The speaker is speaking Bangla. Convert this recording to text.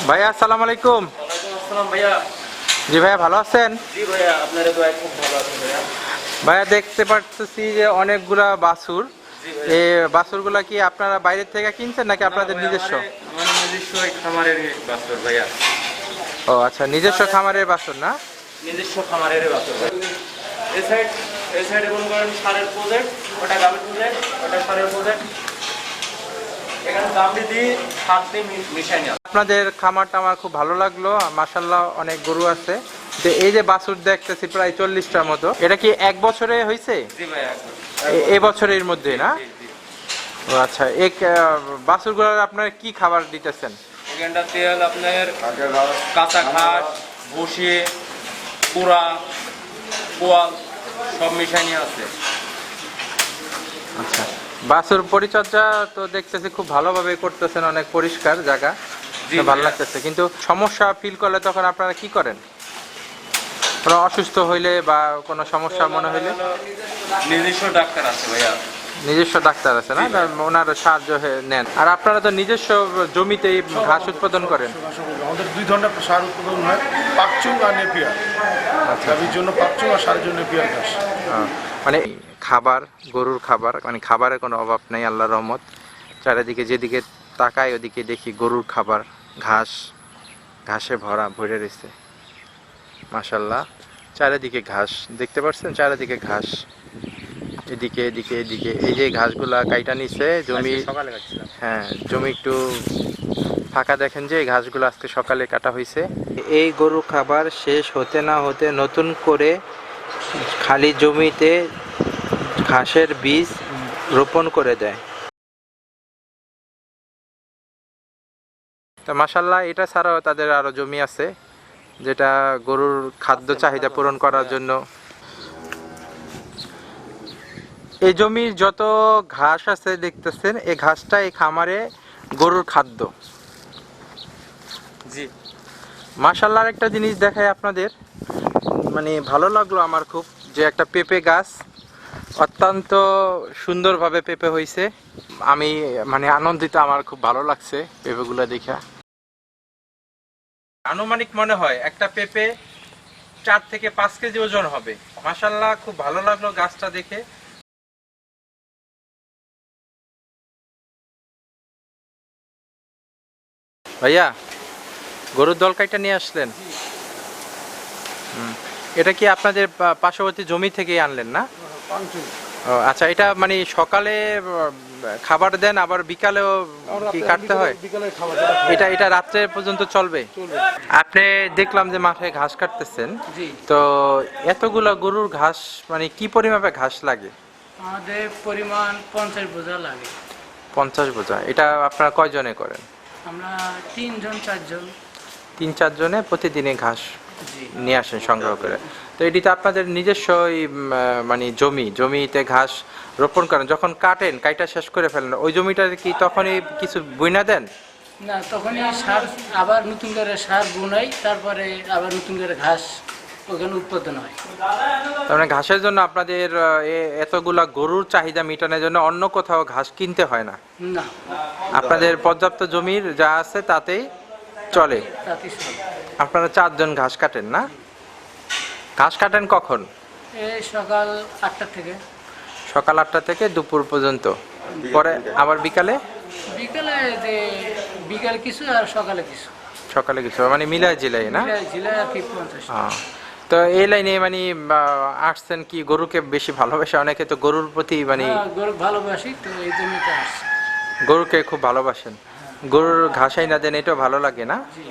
ভাইয়া আসসালামু আলাইকুম। ওয়ালাইকুম আসসালাম ভাইয়া। জি ভাইয়া, ভালো আছেন? জি ভাইয়া, আপনারা দোয়ায় খুব ভালো আছেন ভাইয়া। ভাইয়া দেখতে পাচ্ছি যে অনেকগুলা বাছুর। জি ভাইয়া। এই বাছুরগুলা কি আপনারা বাইরে থেকে কিনছেন নাকি আপনাদের না ভাইয়া, নিজস্ব? আমার নিজস্ব এই খামারের বাছুর ভাইয়া। ও আচ্ছা, নিজস্ব খামারের বাছুর না? নিজস্ব খামারের বাছুর ভাই। এই সাইড এই সাইডে মনে করেন সারের প্রজেক্ট, ওটা গাভীর প্রজেক্ট, ওটা সারের প্রজেক্ট। এখানে গাভী দিয়ে সার দিয়ে মিশাই নেওয়া। আপনাদের খামারটা আমার খুব ভালো লাগলো, মাশাআল্লাহ অনেক গরু আছে। যে এই যে বাছুর দেখতেছি প্রায় 40টার মতো, এটা কি এক বছরে হয়েছে? জি ভাইয়া। এই বছরের মধ্যে না? জি জি। ও আচ্ছা, এই বাছুরগুলোর আপনারা কি খাবার দিতেছেন? এখানটা তেল আপনার কাঁচা ঘাস, ভুসি, কুড়া, পোয়াল সব মিশানি আছে। আচ্ছা, বাছুর পরিচর্যা তো দেখতেছি খুব ভালোভাবে করতেছেন, অনেক পরিষ্কার জায়গা, জি ভালো ভাইয়া। লাগতেছে। কিন্তু সমস্যা ফিল করলে তখন আপনারা কি করেন? কোনো অসুস্থ হইলে বা কোনো সমস্যা মনে হইলে? নিজস্ব ডাক্তার আছে ভাইয়া। নিজস্ব ডাক্তার আছে না? ওনার সাহায্য নেন। আর আপনারা তো নিজস্ব জমিতেই ঘাস উৎপাদন করেন। আমাদের 2 ধরনের সার উৎপাদন হয়, পাকচুং আর নেপিয়ার। গাভীর জন্য পাকচুং আর সারের জন্য নেপিয়ার ঘাস। মানে খাবার, গরুর খাবার, মানে খাবারের কোনো অভাব নেই, আল্লাহর রহমত। চারিদিকে যেদিকে তাকাই ওদিকে দেখি গরুর খাবার, ঘাস, ঘাসে ভরে রয়েছে মাশাআল্লাহ। চারিদিকে ঘাস দেখতে পাচ্ছেন, চারিদিকে ঘাস, এদিকে এদিকে এদিকে। এই যে ঘাসগুলা কাইটা নিছে জমি, সকালে কাটছিলাম। হ্যাঁ জমি একটু ফাঁকা দেখেন যে এই ঘাসগুলো আজকে সকালে কাটা হয়েছে। এই গরু খাবার শেষ হতে না হতে নতুন করে খালি জমিতে ঘাসের বীজ রোপণ করে দেয়। তো মাশাআল্লাহ, এটা ছাড়াও তাদের আরো জমি আছে যেটা গরুর খাদ্য চাহিদা পূরণ করার জন্য। এই জমির যত ঘাস আছে দেখতেছেন, এই ঘাসটা এই খামারে গরুর খাদ্য। জি মাশাআল্লাহ, একটা জিনিস দেখায় আপনাদের, মানে ভালো লাগলো আমার খুব, যে একটা পেঁপে গাছ অত্যন্ত সুন্দরভাবে পেঁপে হয়েছে। আমি মানে আনন্দিত, আমার খুব ভালো লাগছে পেঁপেগুলো দেখা। আনুমানিক মনে হয় একটা পেঁপে 4 থেকে 5 কেজি ওজন হবে। মাশাআল্লাহ, খুব ভালো লাগলো গাছটা দেখে। ভাইয়া, গরুর দল কাইটা নিয়ে আসলেন? এটা কি আপনাদের পার্শ্ববর্তী জমি থেকেই আনলেন না? ও আচ্ছা, এটা মানে সকালে খাবার দেন, আবার বিকালেও কি কাটতে হয়? বিকালে খাবার এটা এটা রাত্রে পর্যন্ত চলবে? আপনি দেখলাম যে মাঠে ঘাস কাটতেছেন, জি, তো এতগুলা গরুর ঘাস মানে কি পরিমাপে ঘাস লাগে? আমাদের পরিমাণ 50 বোঝা লাগে। 50 বোঝা। এটা আপনারা কয়জনে করেন? আমরা 3 জন 4 জন। 3-4 জনে প্রতিদিনে ঘাস জি, নিয়ে আসেন সংগ্রহ করে। তো এটি তো আপনাদের নিজস্ব মানে জমিতে ঘাস রোপণ করেন, যখন কাটেন কাইটা শেষ করে ফেলেন, ওই জমিটাতে কি তখনই কিছু বুইনা দেন? না তখনই সার, আবার নতুন করে সার বুনাই, তারপরে আবার নতুন করে ঘাস ওখানে উৎপাদন হয়। তার মানে ঘাসের জন্য আপনাদের এতগুলা গরুর চাহিদা মেটানোর জন্য অন্য কোথাও ঘাস কিনতে হয় না? না, আপনাদের পর্যাপ্ত জমির যা আছে তাতেই চলে। তাতে সব। আপনারা 4 জন ঘাস কাটেন না? ঘাস কাটেন কখন? এই সকাল 8টা থেকে। সকাল 8টা থেকে দুপুর পর্যন্ত, পরে আবার বিকালে? বিকালে যে বিকালে কিছু আর সকালে কিছু। সকালে কিছু, মানে মিলাই জিলাই না? জেলায় আর কি 50। তো এই লাইনে মানে আসছেন কি গরুকে বেশি ভালোবাসে? অনেকে তো গরুর প্রতি মানে গরু ভালোবাসি তো, এই জন্যই তো আসছি। গরুকে খুব ভালোবাসেন। গরুর ঘাসাই না দেন, এটাও ভালো লাগে না? জি।